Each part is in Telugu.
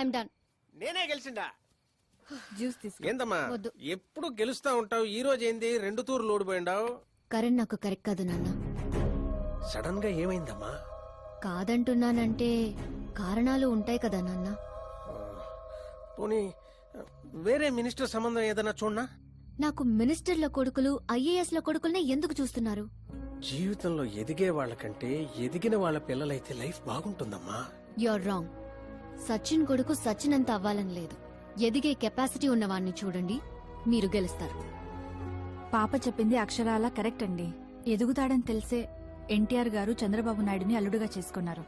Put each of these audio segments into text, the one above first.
I'm done. నేనే గెలిచిండా? జ్యూస్ తీసుకో. ఏందమ్మా వద్దు. ఎప్పుడు గెలుస్తా ఉంటావు, ఈ రోజు ఏంది 2 తూర్లు ఓడిపోయిండావు? కరణ్ నాకు కరెక్ట్ కాదు నాన్న. సడన్ గా ఏమైందమ్మా? కాదంటున్నానంటే కారణాలు ఉంటాయి కదా నాన్న. పోనీ వేరే మినిస్టర్ సంబంధం ఏదైనా చూడనా? నాకు మినిస్టర్ల కొడుకులు ఐఏఎస్ ల కొడుకుల్నే ఎందుకు చూస్తున్నారు? జీవితంలో ఎదిగే వాళ్ళకంటే ఎదిగిన వాళ్ళ పిల్లలైతే లైఫ్ బాగుంటుందమ్మా. You're wrong. సచిన్ కొడుకు సచిన్ అంత అవ్వాలని లేదు. ఎదిగే కెపాసిటీ ఉన్నవాణ్ణి చూడండి, మీరు గెలుస్తారు. పాప చెప్పింది అక్షరాలా కరెక్ట్ అండి. ఎదుగుతాడని తెలిసే ఎన్టీఆర్ గారు చంద్రబాబు నాయుడుని అల్లుడుగా చేసుకున్నారు.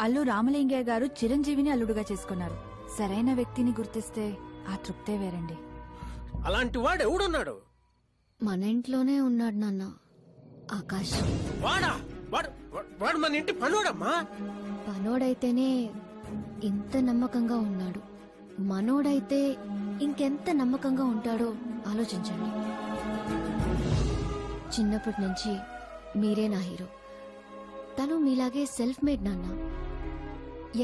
అల్లు రామలింగయ్య గారు చిరంజీవిని అల్లుడుగా చేసుకున్నారు. సరైన వ్యక్తిని గుర్తిస్తే ఆ తృప్తే వేరండి. అలాంటి వాడు ఎవడున్నాడు? మన ఇంట్లోనే ఉన్నాడు నాన్న, ఆకాష్. వాడా? వాడు మన ఇంటి పనోడమ్మా. పనోడైతేనే ఇంత నమ్మకంగా ఉన్నాడు. మనోడైతే ఇంకెంత నమ్మకంగా ఉంటాడో ఆలోచించండి. చిన్నప్పటి నుంచి మీరే నా హీరో. తను మీలాగే సెల్ఫ్ మేడ్ నాన్న.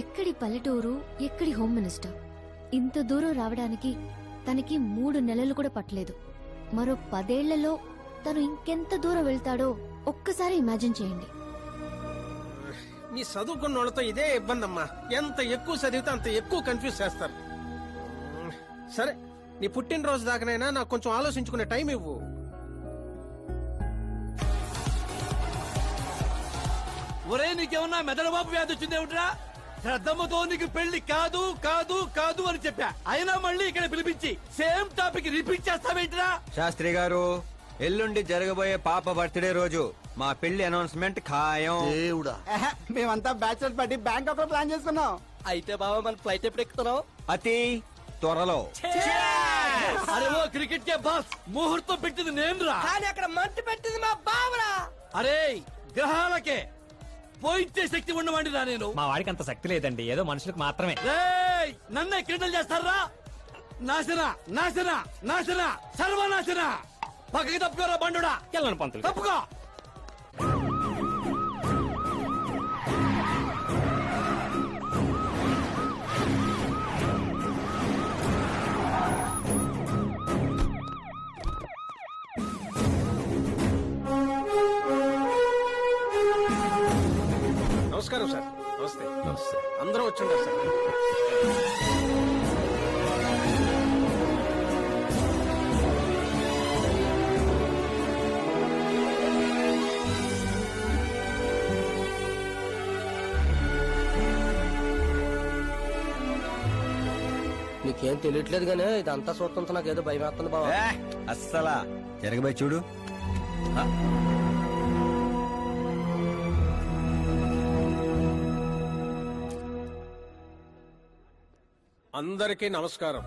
ఎక్కడి పల్లెటూరు, ఎక్కడి హోమ్ మినిస్టర్. ఇంత దూరం రావడానికి తనకి 3 నెలలు కూడా పట్టలేదు. మరో 10 ఏళ్లలో తను ఇంకెంత దూరం వెళ్తాడో ఒక్కసారి ఇమాజిన్ చేయండి. నీ చదువుకున్న వాళ్ళతో ఇదే ఇబ్బంది అమ్మా. ఎంత ఎక్కువ చదివితే అంత ఎక్కువ కన్ఫ్యూజ్ చేస్తారు. సరే, నీ పుట్టినరోజు దాకానైనా నాకు కొంచెం ఆలోచించుకునే టైం ఇవ్వు. ఒరే, నీకేమన్నా మెదడుబాబు వ్యాధి వచ్చిందేమిట్రా? శ్రద్ధమ్మతో నీకు పెళ్లి కాదు కాదు కాదు అని చెప్పా, అయినా మళ్ళీ ఇక్కడ పిలిపించి సేమ్ టాపిక్ రిపీట్ చేస్తావేంట్రా? శాస్త్రి గారు, ఎల్లుండి జరగబోయే పాప బర్త్డే రోజు మా పెళ్లి అనౌన్స్మెంట్ ఖాయం. దేవుడా, మేమంతా బ్యాచులర్ పార్టీ బ్యాంకాక్ లో ప్లాన్ చేసుకున్నాం. అయితే బాబా మన ఫ్లైట్ ఎప్పుడు ఎక్కుతున్నావు? అతి త్వరలో. అరే ఓ క్రికెట్ కే బాస్, ముహూర్తం పెట్టింది నేనురా. కానీ అక్కడ మంచి పెట్టింది మా బావరా. అరే గ్రహాలకే పోయించే శక్తి ఉన్నవాడిరా నేను. మా వాడికి అంత శక్తి లేదండి, ఏదో మనుషులకు మాత్రమే. రేయ్, నన్నే క్రీడలు చేస్తారా? నాశన నాశన నాశన సర్వనాశన. పక్కకి తప్పుకోరా బండుడా. వెళ్ళను పంతులు. తప్పుకో. నమస్కారం సార్. నమస్తే. అందరూ వచ్చుంటారు సార్. నీకేం తెలియట్లేదు గానీ ఇదంతా చూస్తుంటే నాకేదో భయం వేస్తుంది బావా. అస్సలా జరగబోయే చూడు. అందరికీ నమస్కారం.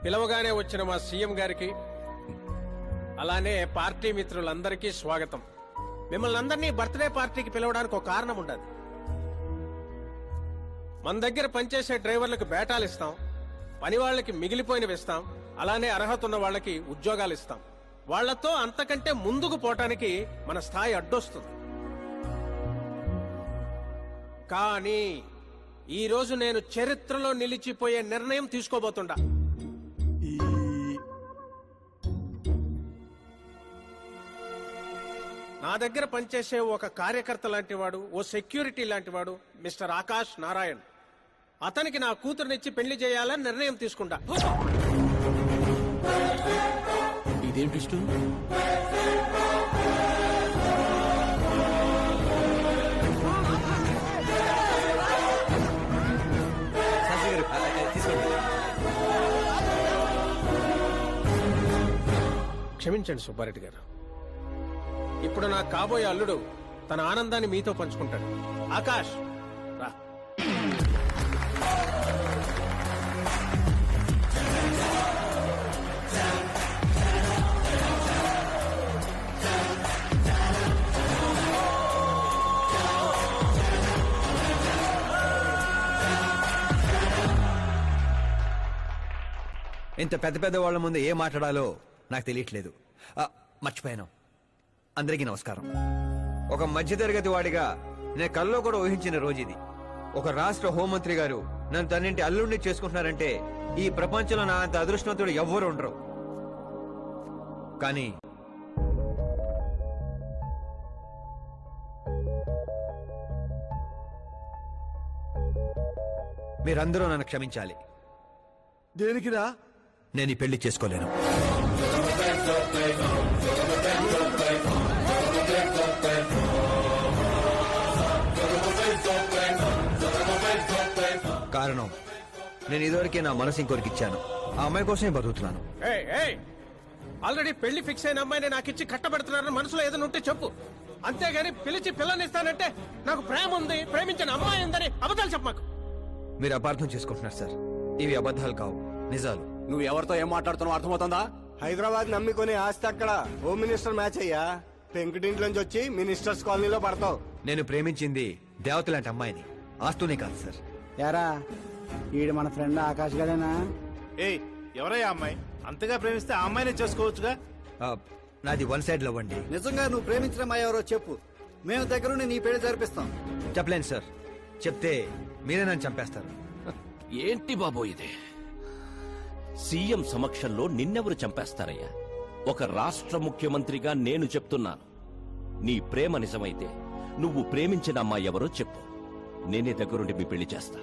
పిలవగానే వచ్చిన మా సీఎం గారికి, అలానే పార్టీ మిత్రులందరికీ స్వాగతం. మిమ్మల్ని అందరినీ బర్త్డే పార్టీకి పిలవడానికి ఒక కారణం ఉండదు. మన దగ్గర పనిచేసే డ్రైవర్లకు బేటాలు ఇస్తాం, పని వాళ్ళకి మిగిలిపోయినవి ఇస్తాం, అలానే అర్హత ఉన్న వాళ్ళకి ఉద్యోగాలు ఇస్తాం. వాళ్లతో అంతకంటే ముందుకు పోవటానికి మన స్థాయి అడ్డొస్తుంది. కానీ ఈ రోజు నేను చరిత్రలో నిలిచిపోయే నిర్ణయం తీసుకోబోతుండా. నా దగ్గర పనిచేసే ఒక కార్యకర్త లాంటి వాడు, ఓ సెక్యూరిటీ లాంటి వాడు మిస్టర్ ఆకాష్ నారాయణ్. అతనికి నా కూతురునిచ్చి పెళ్లి చేయాలని నిర్ణయం తీసుకుంటా. ఇదేంటి ఇష్టం? క్షమించండి సుబ్బారెడ్డి గారు. ఇప్పుడు నా కాబోయే అల్లుడు తన ఆనందాన్ని మీతో పంచుకుంటాడు. ఆకాష్ రా. ఇంత పెద్ద పెద్ద వాళ్ళ ముందు ఏం మాట్లాడాలో నాకు తెలియట్లేదు. మర్చిపోయాను. అందరికీ నమస్కారం. ఒక మధ్యతరగతి వాడిగా నేను కల్లో కూడా ఊహించిన రోజు ఇది. ఒక రాష్ట్ర హోంమంత్రి గారు నన్ను తన్నింటి అల్లుడిని చేసుకుంటున్నారంటే ఈ ప్రపంచంలో నా అంత అదృష్టవంతుడు ఎవ్వరు ఉండరు. కానీ మీరందరూ నన్ను క్షమించాలి. దేనికిరా? నేను ఈ పెళ్లి చేసుకోలేను. కారణం, నేను ఇదివరకే నా మనసు ఇంకోరికి ఇచ్చాను. ఆ అమ్మాయి కోసమే బతుకుతున్నాను. ఆల్రెడీ పెళ్లి ఫిక్స్ అయిన అమ్మాయిని నాకు ఇచ్చి కట్టబెడుతున్నారని మనసులో ఏదైనా ఉంటే చెప్పు. అంతేగాని పిలిచి పిల్లనిస్తానంటే నాకు ప్రేమ ఉంది, ప్రేమించిన అమ్మాయి ఉందని అబద్ధాలు చెప్పమాకు. మీరు అపార్థం చేసుకుంటున్నారు సార్. ఇవి అబద్ధాలు కావు, నిజాలు. నువ్వు ఎవరితో ఏం మాట్లాడుతున్నావు అర్థమవుతుందా? హైదరాబాద్ నమ్మికొని ఆస్తి అక్కడ హోమ్ మినిస్టర్ మ్యాచ్ అయ్యా. పెంకుటింట్లోంచి వచ్చి మినిస్టర్స్ కాలనీలో పడతావు. నేను ప్రేమించింది దేవత లాంటి అమ్మాయిని, ఆస్తూనే కాదు సార్. యారా ఈడు మన ఫ్రెండ్ ఆకాష్ గడేనా? ఏయ్, ఎవరయ్యా అమ్మాయి? అంతగా ప్రేమిస్తే ఆ అమ్మాయినే చేసుకోవచ్చుగా. నాది వన్ సైడ్ లవ్ అండి. నిజంగా నువ్వు ప్రేమించిన అమ్మాయి ఎవరో చెప్పు, మేము దగ్గరుండి నీ పెళ్లి జరిపిస్తాం. చెప్పలేను సార్. చెప్తే మీరే నన్ను చంపేస్తారు. ఏంటి బాబో ఇది? సీఎం సమక్షంలో నిన్నెవరు చంపేస్తారయ్యా? ఒక రాష్ట్ర ముఖ్యమంత్రిగా నేను చెప్తున్నాను, నీ ప్రేమ నిజమైతే నువ్వు ప్రేమించిన అమ్మాయి ఎవరో చెప్పు, నేనే దగ్గరుండి మీ పెళ్లి చేస్తా.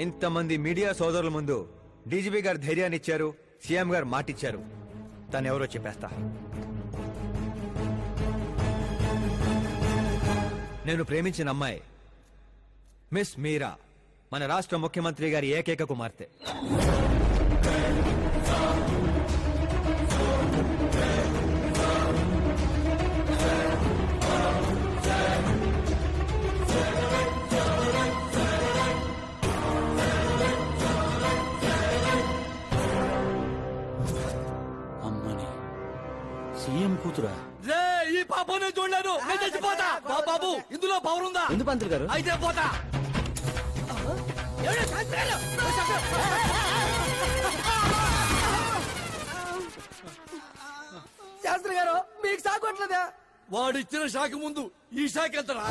ఇంతమంది మీడియా సోదరుల ముందు డీజీపీ గారు ధైర్యాన్ని ఇచ్చారు, సీఎం గారు మాటిచ్చారు. తను ఎవరో చెప్పేస్తా. నేను ప్రేమించిన అమ్మాయి మిస్ మీరా, మన రాష్ట్ర ముఖ్యమంత్రి గారి ఏకైక కుమార్తె. అమ్మని సీఎం కూతురా? రే, ఈ పాప నేను చూడలేను. నేను చచ్చిపోతా. బాబు, ఇందులో పవర్ ఉందా? ఎందుకు పంతులు గారు? అయితే పోతా. శాస్త్రి గారు మీకు సాగొట్లేదా? వాడిచ్చిన షాక్ ముందు ఈ షాక్ ఎంతరా?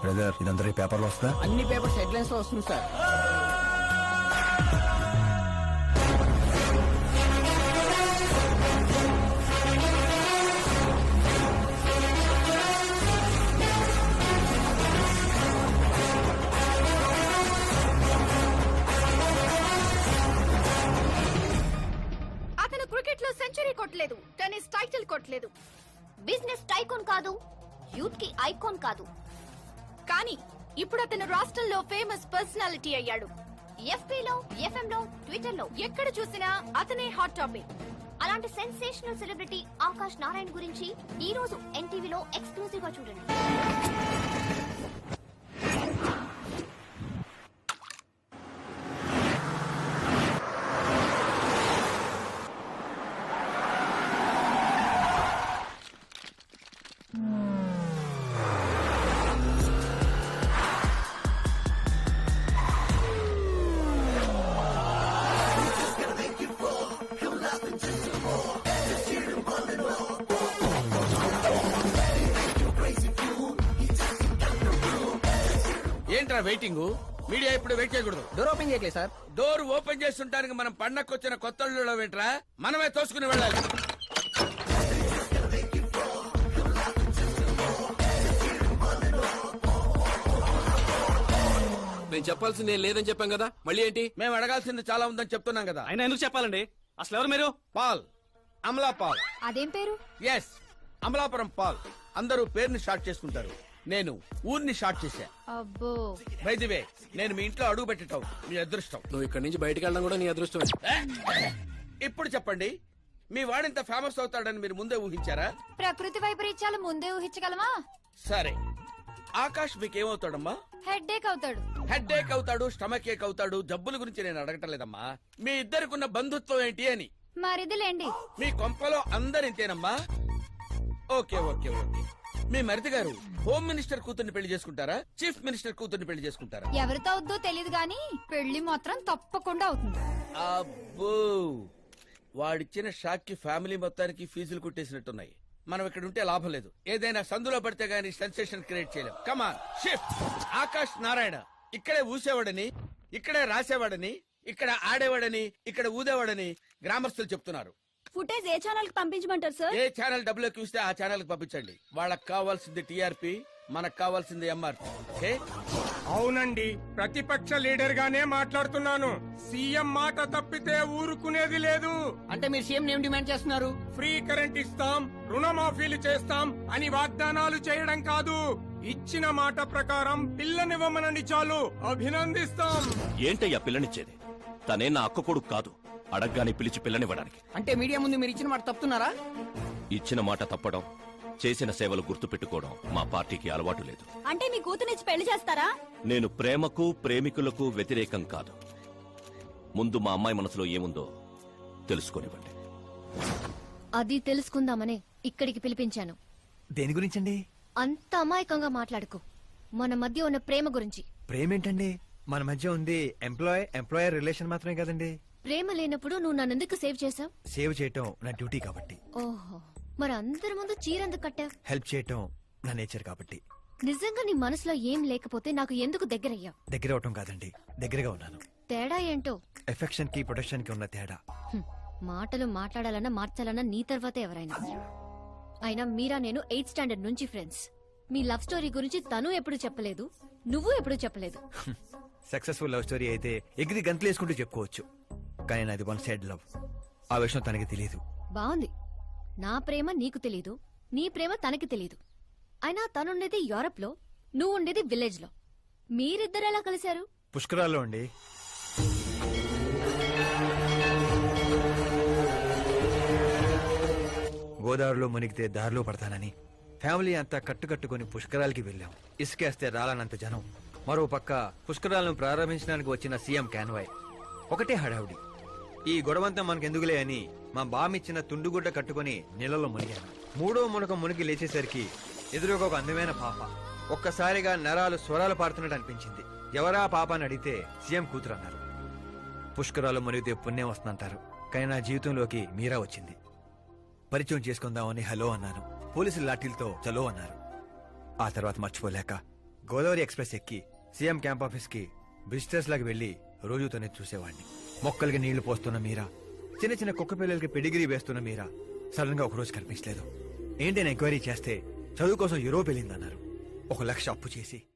బ్రదర్, ఇదందరూ పేపర్లో వస్తా. అన్ని పేపర్స్ హెడ్లైన్స్ లో వస్తుంది సార్. అతను క్రికెట్ లో సెంచరీ కొట్టలేదు, టెన్నిస్ టైటిల్ కొట్టలేదు, బిజినెస్ టైకోన్ కాదు, యూత్ కి ఐకాన్ కాదు. కానీ ఇప్పుడు అతను రాష్ట్రంలో ఫేమస్ పర్సనాలిటీ అయ్యాడు. ఎఫ్బీలో, ఎఫ్ఎంలో, ట్విట్టర్ లో ఎక్కడ చూసినా అతనే హాట్ టాపిక్. అలాంటి సెన్సేషనల్ సెలబ్రిటీ ఆకాష్ నారాయణ గురించి ఈ రోజు ఎన్టీవీలో ఎక్స్క్లూజివ్ గా చూడండి. ఏంట్రా వెయిటింగ్? మీడియా ఇప్పుడు వెయిట్ చేయకూడదు. డోర్ ఓపెన్ చేయట్లేదు సార్. డోర్ ఓపెన్ చేస్తుంటానికి మనం పండక్కొచ్చిన కొత్తలో వెంట్రా మనమే తోసుకుని వెళ్ళాలి. నేను చెప్పాల్సింది ఏం లేదని చెప్పాం కదా, మళ్ళీ ఏంటి? మేము అడగాల్సింది చాలా ఉందని చెప్తున్నాం కదా. అయినా ఎందుకు చెప్పాలండి? అసలు ఎవరు మీరు? Paul, Amala Paul. అదేం పేరు? Yes, Amalapuram Paul. అందరూ పేరుని షార్ట్ చేసుకుంటారు, నేను ఊరిని షార్ట్ చేశా. అబ్బో, బై ది వే, నేను మీ ఇంట్లో అడుగు పెట్టటం మీ అదృష్టం. నువ్వు ఇక్కడి నుంచి బయటకు వెళ్ళడం కూడా నీ అదృష్టమే. ఇప్పుడు చెప్పండి, మీ వాడింత ఫేమస్ అవుతాడని మీరు ముందే ఊహించారా? ప్రకృతి వైపరీత్యాలు ముందే ఊహించగలమా? సరే, ఆకాష్ మీకేమవుతాడమ్మా? హెడ్ ఏక్ అవుతాడు. హెడ్ ఏక్ అవుతాడు, స్టమక్ ఏక్ అవుతాడు. జబ్బుల గురించి నేను అడగటం లేదమ్మా, మీ ఇద్దరికున్న బంధుత్వం ఏంటి అని. మరిదిలేండి. మీ కొంపలో అందరింతేనమ్మా? Okay okay okay. మీ మరిది గారు హోమ్ మినిస్టర్ కూతుర్ని పెళ్లి చేసుకుంటారా, చీఫ్ మినిస్టర్ కూతుర్ని పెళ్లి చేసుకుంటారా? ఎవరితో అవుద్దో తెలియదు గాని పెళ్లి మాత్రం తప్పకుండా అవుతుంది. అబ్బో, వాడిచ్చిన షాక్ కి ఫ్యామిలీ మొత్తానికి ఫీజులు కుట్టేసినట్టున్నాయి. మనం ఇక్కడ ఉంటే లాభం లేదు. ఏదైనా సందులో పడితే గానీ సెన్సేషన్ క్రియేట్ చేయలేం. Come on shift. ఆకాష్ నారాయణ ఇక్కడే ఊసేవాడని, ఇక్కడే రాసేవాడని, ఇక్కడ ఆడేవాడని, ఇక్కడ ఊదేవాడని గ్రామస్తులు చెప్తున్నారు. ఫుటేజ్ ఏ ఛానల్ కి పంపించమంటారు సార్? ఏ ఛానల్ డబ్బులోకి ఇస్తే ఆ ఛానల్ కి పంపించండి. వాళ్ళకి కావాల్సింది టీఆర్పీ, మనకు కావాల్సింది ఎంఆర్పీ. ఓకే? అవునండి, ప్రతిపక్ష లీడర్ గానే మాట్లాడుతున్నాను. సీఎం మాట తప్పితే ఊరుకునేది లేదు. అంటే మీరు సీఎం ఏం డిమాండ్ చేస్తున్నారు? ఫ్రీ కరెంట్ ఇస్తాం, రుణమాఫీలు చేస్తాం అని వాగ్దానాలు చేయడం కాదు, ఇచ్చిన మాట ప్రకారం పిల్లనివ్వమనండి చాలు, అభినందిస్తాం. ఏంటయ్యా పిల్లనిచ్చేది? తనే నా అక్క కొడుకు కాదు, అడగ్గానే పిలిచి పిల్లనివ్వడానికి. అంటే మీడియా ముందు మీరు ఇచ్చిన మాట తప్పుతున్నారా? ఇచ్చిన మాట తప్పడం, చేసిన సేవలు గుర్తు పెట్టుకోవడం మా పార్టీకి అలవాటు లేదు. అంటే మీ కూతునిచ్చి పెళ్లి చేస్తారా? నేను ప్రేమకు ప్రేమికులకు వ్యతిరేకం కాదు. ముందు మా అమ్మాయి మనసులో ఏముందో తెలుసుకోనివ్వండి. అది తెలుసుకుందామనే ఇక్కడికి పిలిపించాను. దేని గురించండి? అంత అమాయకంగా మాట్లాడుకో. మన మధ్య ఉన్న ప్రేమ గురించి. ప్రేమేంటండి? మన మధ్య ఉంది ఎంప్లాయర్ రిలేషన్ మాత్రమే కదండి. ప్రేమ లేనప్పుడు నువ్వు నన్నెందుకు సేవ్ చేశావు? సేవ్ చేయటం నా డ్యూటీ కాబట్టి. ఓహో, మరి అందరి ముందు చీరెందుకు కట్టావు? హెల్ప్ చేయటం నా నేచర్ కాబట్టి. నిజంగా నీ మనసులో ఏం లేకపోతే నాకు ఎందుకు దగ్గరయ్యావు? దగ్గర అవటం కాదండి, దగ్గరగా ఉన్నాను. తేడా ఏంటో? ఎఫెక్షన్ కి ప్రొటెక్షన్ కి ఉన్న తేడా. మాటలు మాట్లాడాలన్నా మార్చాలన్నా నీ తర్వాతే ఎవరైనా. అయినా మీరా నేను 8th స్టాండర్డ్ నుంచి ఫ్రెండ్స్. మీ లవ్ స్టోరీ గురించి తను ఎప్పుడు చెప్పలేదు, నువ్వు ఎప్పుడు చెప్పలేదు. సక్సెస్ఫుల్ లవ్ స్టోరీ అయితే ఎగిరి గంతులు వేసుకుంటూ చెప్పుకోవచ్చు, కానీ నాది వన్ సైడ్ లవ్. ఆ విషయం తనకి తెలియదు. బాగుంది. నా ప్రేమ నీకు తెలీదు, నీ ప్రేమ తనకి తెలీదు. అయినా తనుండేది యూరప్ లో, నువ్వు ఉండేది విలేజ్ లో. మీరిద్దరు ఎలా కలిశారు? పుష్కరాల్లో అండి. గోదావరిలో మునిగితే దారిలో పడతానని ఫ్యామిలీ అంతా కట్టుకట్టుకుని పుష్కరాలకి వెళ్ళాం. ఇసుకేస్తే రాలనంత జనం. మరో పక్క పుష్కరాలను ప్రారంభించడానికి వచ్చిన సీఎం కాన్వాయ్. ఒకటే హడావుడి. ఈ గొడవంతా మనకెందుకులే అని మా బామిచ్చిన తుండుగుడ్డ కట్టుకుని నీళ్ళలో మునిగాను. మూడో మునక మునిగి లేచేసరికి ఎదురుగా ఒక అందమైన పాప. ఒక్కసారిగా నరాలు స్వరాలు పాడుతున్నట్టు అనిపించింది. ఎవరా పాప అని అడిగితే సీఎం కూతురు అన్నారు. పుష్కరాలు మునిగితే పుణ్యం వస్తుందంటారు, కానీ నా జీవితంలోకి మీరా వచ్చింది. పరిచయం చేసుకుందామని హలో అన్నాను. పోలీసుల లాఠీలతో చలో అన్నారు. ఆ తర్వాత మర్చిపోలేక గోదావరి ఎక్స్ప్రెస్ ఎక్కి సీఎం క్యాంప్ ఆఫీస్ కి విజిటర్స్ లాగా వెళ్లి రోజు తనే చూసేవాడిని. మొక్కలకి నీళ్లు పోస్తున్న మీరా, చిన్న చిన్న కుక్క పిల్లలకి పెడిగిరీ వేస్తున్న మీరా సడన్ గా ఒకరోజు కనిపించలేదు. ఏంటని ఎంక్వైరీ చేస్తే చదువు కోసం యూరోప్ వెళ్ళిందన్నారు. 1 లక్ష అప్పు చేసి